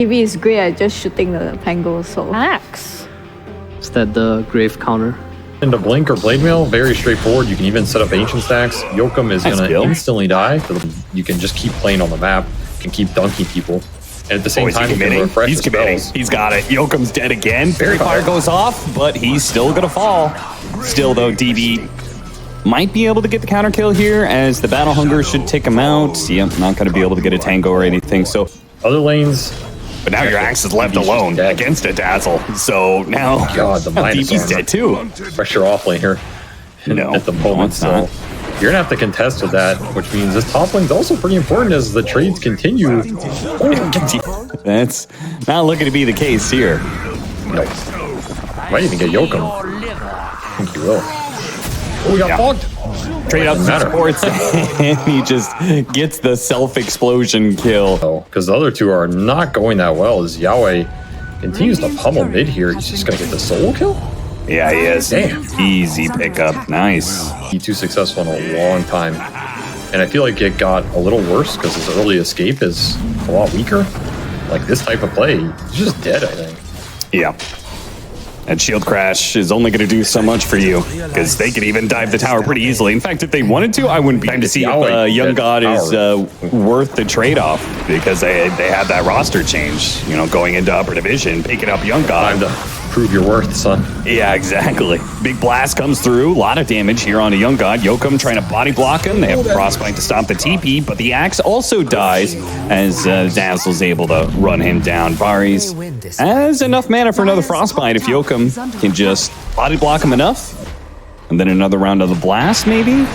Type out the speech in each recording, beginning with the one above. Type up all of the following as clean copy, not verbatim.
DB is great at just shooting the Pango, so Axe. Is that the grave counter? Into Blink or Blade Mail, very straightforward. You can even set up Ancient stacks. Yokum is going to instantly die. You can just keep playing on the map. You can keep dunking people. And at the same time, you can refresh He's committing. He's got it. Yokum's dead again. Fairy Fire goes off, but he's still going to fall. Still, though, DB might be able to get the counter kill here, as the Battle Hunger should take him out. Yep, not going to be able to get a Tango or anything. So other lanes... But now your Axe is left alone against a Dazzle. So now the DB's dead too. Pressure off lane here at the moment. So you're going to have to contest with that, which means this top lane's also pretty important as the trades continue. That's not looking to be the case here. Nice. Might even get Yokum. I think you will. Oh, we got fogged. Trade out some supports, and he just gets the self-explosion kill. Because the other two are not going that well as Yahweh continues to pummel mid here. He's just going to get the solo kill? Yeah, he is. Damn. Easy pickup. Nice. He's too successful in a long time. And I feel like it got a little worse because his early escape is a lot weaker. Like this type of play, he's just dead, I think. Yeah. And Shield Crash is only going to do so much for you, because they could even dive the tower pretty easily. In fact, if they wanted to, I wouldn't be trying to see if Young God is worth the trade-off, because they had that roster change, you know, going into Upper Division, picking up Young God. Time to prove your worth, son. Yeah, exactly. Big blast comes through, a lot of damage here on a Young God. Yokum trying to body block him. They have Frostbite to stop the TP, but the Axe also dies as Dazzle's able to run him down. Varis has enough mana for another Frostbite if Yokum can just body block him enough. And then another round of the blast, maybe?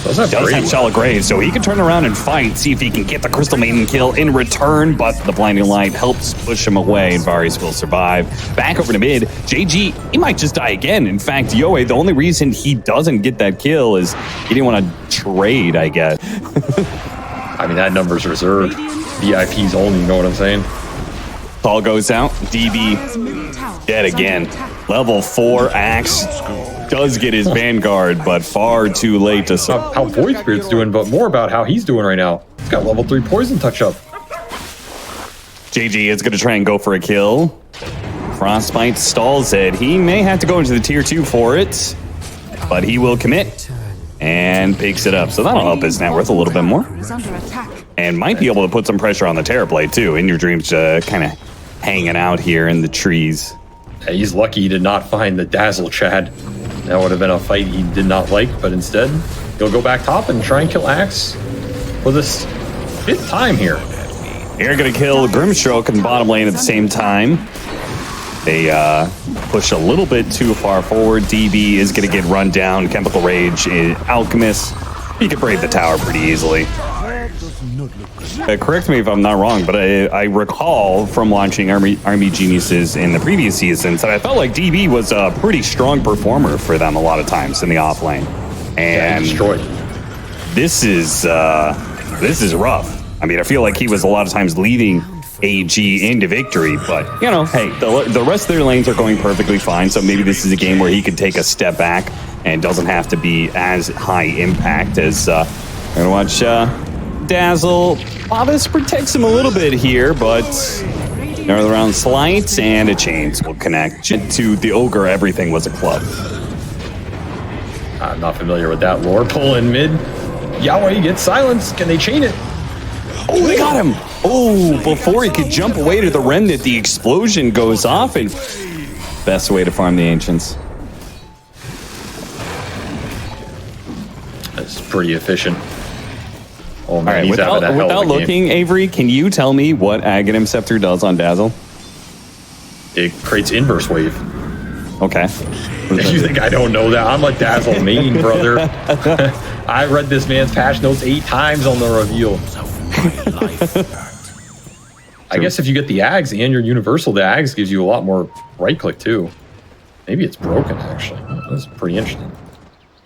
Does have Shallow Grave, so he can turn around and fight, see if he can get the Crystal Maiden kill in return, but the Blinding Light helps push him away, and Varis will survive. Back over to mid, JG, he might just die again. In fact, Yoe, the only reason he doesn't get that kill is he didn't want to trade, I guess. I mean, that number's reserved. VIPs only, you know what I'm saying? Ball goes out, DB dead again. Level 4 Axe does get his Vanguard, but far too late to... How Void Spirit's doing, but more about how he's doing right now. He's got level 3 Poison Touch up. JG is going to try and go for a kill. Frostbite stalls it. He may have to go into the tier 2 for it, but he will commit and picks it up. So that'll help his net worth a little bit more. And might be able to put some pressure on the Terrorblade too. In Your Dreams kind of hanging out here in the trees. Yeah, he's lucky he did not find the Dazzle Chad. That would have been a fight he did not like, but instead, he'll go back top and try and kill Axe for this 5th time here. They're going to kill Grimstroke in the bottom lane at the same time. They push a little bit too far forward. DB is going to get run down. Chemical Rage, Alchemist. He can break the tower pretty easily. Correct me if I'm not wrong, but I recall from watching Army Geniuses in the previous seasons that I felt like DB was a pretty strong performer for them a lot of times in the off lane. And destroyed. This is rough. I mean, I feel like he was a lot of times leading AG into victory, but you know, hey, the rest of their lanes are going perfectly fine, so maybe this is a game where he could take a step back and doesn't have to be as high impact as we're gonna watch Dazzle. Pavis protects him a little bit here, but another round slight and a chains will connect to the Ogre. Everything was a club. I'm not familiar with that lore. Pull in mid. Yahweh gets silenced. Can they chain it? Oh, they got him. Oh, before he could jump away to the Remnant, the explosion goes off, and best way to farm the Ancients. That's pretty efficient. Oh man, right, without looking, Avery, can you tell me what Aghanim Scepter does on Dazzle? It creates inverse wave. Okay. You think I don't know that? I'm like Dazzle main, brother. I read this man's patch notes 8 times on the reveal. I guess if you get the Ags and your Universal, the Ags gives you a lot more right click too. Maybe it's broken actually. That's pretty interesting.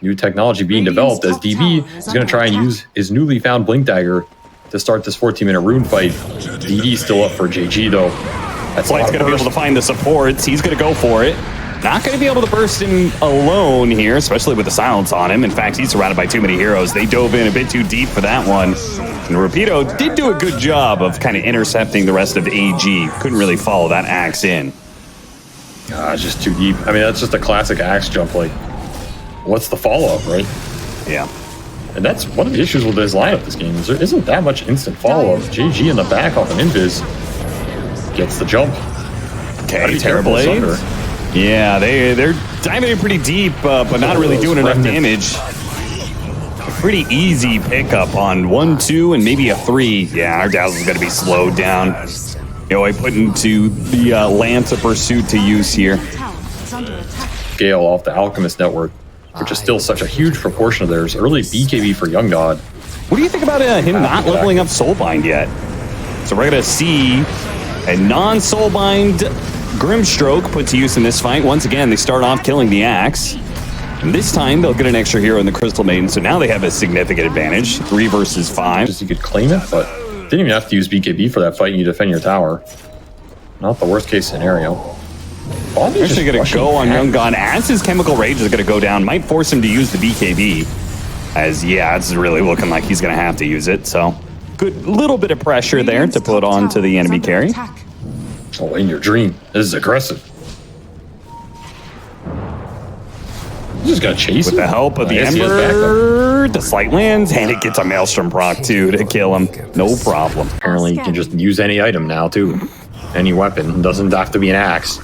New technology being developed as DB is going to try and use his newly found Blink Dagger to start this 14-minute rune fight. DD's still up for JG though. That's why he's going to be able to find the supports. He's going to go for it. Not going to be able to burst him alone here, especially with the silence on him. In fact, he's surrounded by too many heroes. They dove in a bit too deep for that one. And Rapido did do a good job of kind of intercepting the rest of AG. Couldn't really follow that axe in. It's just too deep. I mean, that's just a classic axe jump. Like, what's the follow-up, right? Yeah. And that's one of the issues with this lineup this game. Is there isn't that much instant follow-up. JG in the back off an invis gets the jump. Okay, Terrorblade. Yeah, they're diving in pretty deep, but not really doing enough damage. A pretty easy pickup on 1, 2, and maybe a 3. Yeah, our Dazzle's going to be slowed down. I put into the Lance of Pursuit to use here. Gale off the Alchemist network, which is still such a huge proportion of theirs. Early BKB for Young God. What do you think about him not leveling up Soulbind yet? So we're going to see a non-Soulbind Grimstroke put to use in this fight. Once again, they start off killing the axe. And this time, they'll get an extra hero in the Crystal Maiden, so now they have a significant advantage. 3 versus 5. Just you could claim it, but didn't even have to use BKB for that fight. You defend your tower. Not the worst case scenario. Bobby's actually going to go on Young God as his Chemical Rage is going to go down. Might force him to use the BKB. As, yeah, it's really looking like he's going to have to use it. So, good little bit of pressure there to put on to the enemy carry. Oh, in your dream. This is aggressive. He's just gonna chase with him. the help of the Ember. The Slight lands, and it gets a Maelstrom proc too to kill him. No problem. Apparently, you can just use any item now too. Any weapon. Doesn't have to be an axe.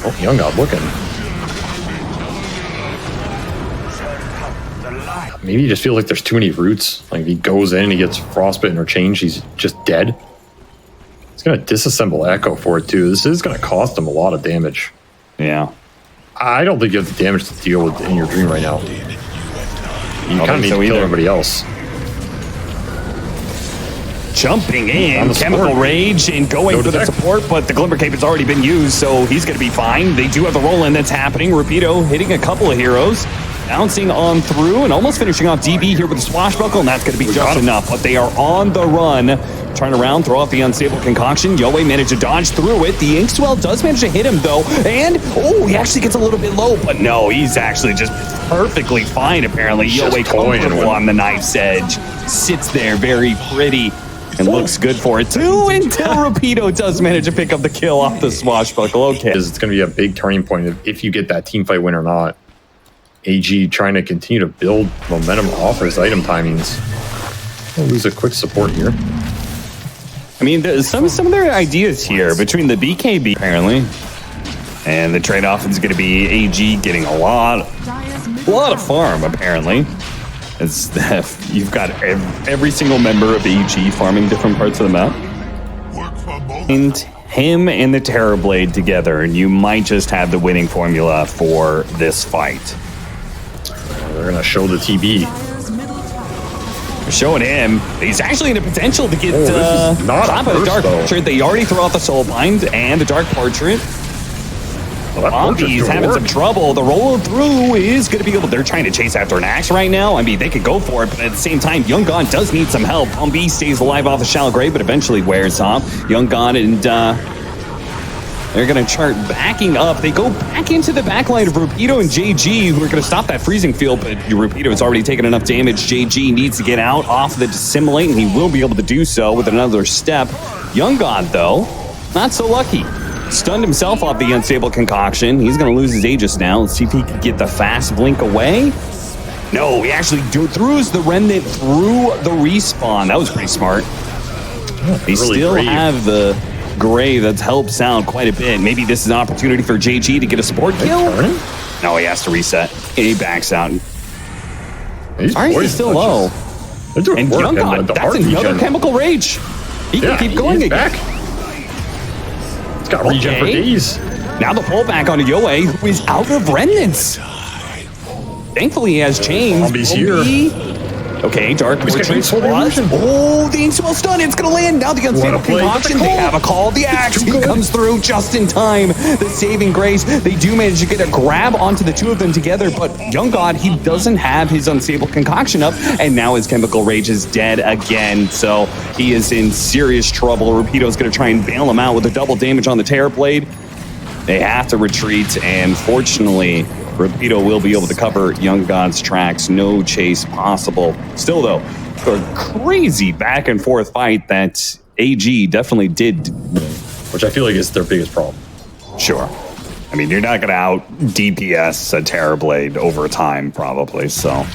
Oh, Young God looking. Maybe he just feels like there's too many roots. Like if he goes in and he gets frostbitten or changed, he's just dead. He's going to disassemble Echo for it, too. This is going to cost him a lot of damage. Yeah. I don't think you have the damage to deal with in your dream right now. You kind of need to kill everybody else. Jumping in, Chemical Rage, and going for the support, but the Glimmer Cape has already been used, so he's going to be fine. They do have the roll-in that's happening. Rapido hitting a couple of heroes. Bouncing on through and almost finishing off DB here with the Swashbuckle, and that's going to be just enough. But they are on the run. Turn around, throw off the Unstable Concoction. Yoey managed to dodge through it. The Inkswell does manage to hit him, though. And, oh, he actually gets a little bit low. But no, he's actually just perfectly fine, apparently. Yoey comfortable on the knife's edge. Sits there very pretty and looks good for it, too, until Rapido does manage to pick up the kill off the Swashbuckle. Okay. It's going to be a big turning point if you get that team fight win or not. AG trying to continue to build momentum off his item timings. We'll lose a quick support here. I mean, some of their ideas here between the BKB apparently, and the trade-off is going to be AG getting a lot of farm apparently. It's you've got every single member of AG farming different parts of the map, and him and the Terrorblade together, and you might just have the winning formula for this fight. They're going to show the TB. They're showing him. He's actually in a potential to get top of the Dark Portrait. They already throw out the Soulbind and the Dark Portrait. Bombi's having some trouble. The roll through is going to be able. They're trying to chase after an axe right now. I mean, they could go for it, but at the same time, Young God does need some help. Bombi stays alive off the Shallow Grave, but eventually wears off. Young God and they're going to start backing up. They go back into the backline of Rapido and JG, who are going to stop that freezing field, but Rapido has already taken enough damage. JG needs to get out off the Dissimulate, and he will be able to do so with another step. Young God, though, not so lucky. Stunned himself off the Unstable Concoction. He's going to lose his Aegis now. Let's see if he can get the fast blink away. No, he actually threw the Remnant through the respawn. That was pretty smart. They really still have the Grave that helps out quite a bit. Maybe this is an opportunity for JG to get a support kill. No, he has to reset. He backs out. He's still low. And Young God, that's another Chemical Rage. He can keep going again. It's got regen for days. Now the pullback on Yoey, who is out of remnants. Thankfully, he has chains. Zombies here. Okay, Dark Portrait. Oh, the Inkswell stun. It's going to land. Now the Unstable Concoction. They have a call. The axe. He comes through just in time. The saving grace. They do manage to get a grab onto the two of them together, but Young God, he doesn't have his Unstable Concoction up, and now his Chemical Rage is dead again, so he is in serious trouble. Rapido's going to try and bail him out with a double damage on the Terrorblade. They have to retreat, and fortunately, Rapido will be able to cover Young God's tracks. No chase possible. Still, though, a crazy back and forth fight that AG definitely did. Which I feel like is their biggest problem. Sure. I mean, you're not going to out DPS a Terrorblade over time, probably, so.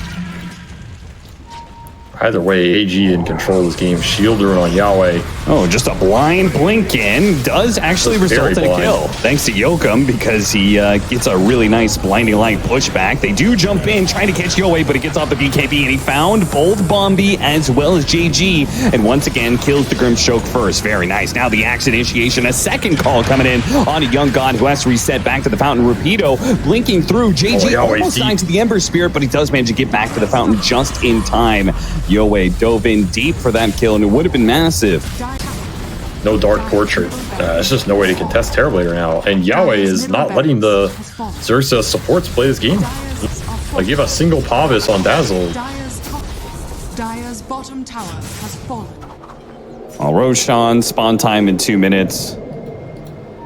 Either way, AG in control of this game. Shield rune on Yahweh. Oh, just a blind blink in does actually result in a kill. Thanks to Yokum, because he gets a really nice blinding light pushback. They do jump in, trying to catch Yahweh, but he gets off the BKB, and he found both Bombi as well as JG, and once again kills the Grimstroke first. Very nice. Now the axe initiation, a second call coming in on a Young God who has to reset back to the fountain. Rapido blinking through. JG almost dying to the Ember Spirit, but he does manage to get back to the fountain just in time. Yahweh dove in deep for that kill, and it would have been massive. No Dark Portrait. There's just no way to contest Terrorblade right now. And Yahweh is not letting the Xerxia supports play this game. Like, you have a single Pavis on Dazzle. Dire's bottom tower has fallen. Roshan, spawn time in 2 minutes.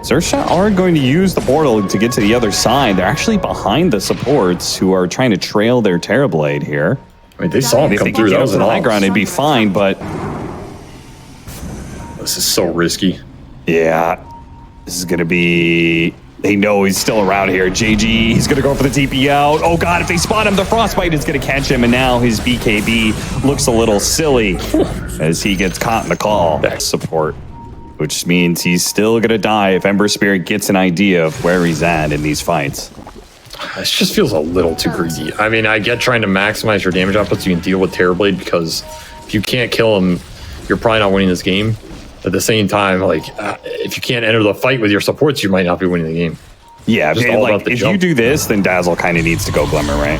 Xerxia are going to use the portal to get to the other side. They're actually behind the supports who are trying to trail their Terrorblade here. I mean, they saw him come through. That was an high ground, it'd be fine, but this is so risky. Yeah, this is gonna be. They know he's still around here. JG, he's gonna go for the TP out. Oh God, if they spot him, the Frostbite is gonna catch him, and now his BKB looks a little silly as he gets caught in the call. Back support, which means he's still gonna die if Ember Spirit gets an idea of where he's at in these fights. This just feels a little too greedy. I mean, I get trying to maximize your damage output so you can deal with Terrorblade, because if you can't kill him, you're probably not winning this game. At the same time, like, if you can't enter the fight with your supports, you might not be winning the game. Yeah, just all like, if you do this, then Dazzle kind of needs to go Glimmer, right?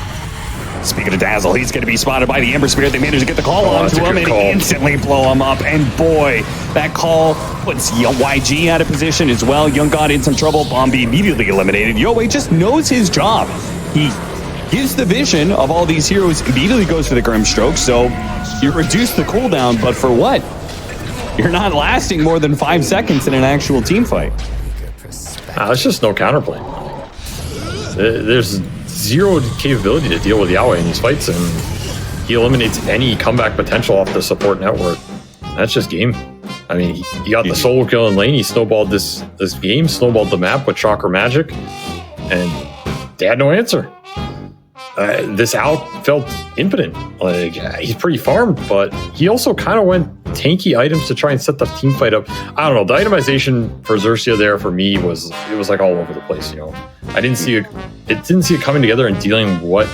Speaking of Dazzle, he's going to be spotted by the Ember Spirit. They managed to get the call onto him and instantly blow him up. And boy, that call puts YG out of position as well. Young God in some trouble. Bombi immediately eliminated. Yahweh just knows his job. He gives the vision of all these heroes, immediately goes for the Grimstroke. So you reduce the cooldown, but for what? You're not lasting more than 5 seconds in an actual team fight. It's just no counterplay. There's zero capability to deal with Yahweh in these fights, and he eliminates any comeback potential off the support network. That's just game. I mean, he got the solo kill in lane. He snowballed this game, snowballed the map with Chakra Magic, and they had no answer. This out felt impotent. Like, he's pretty farmed, but he also kind of went tanky items to try and set the team fight up. I don't know. The itemization for Xerxia there for me was like all over the place. You know, I didn't see it. It didn't see it coming together and dealing what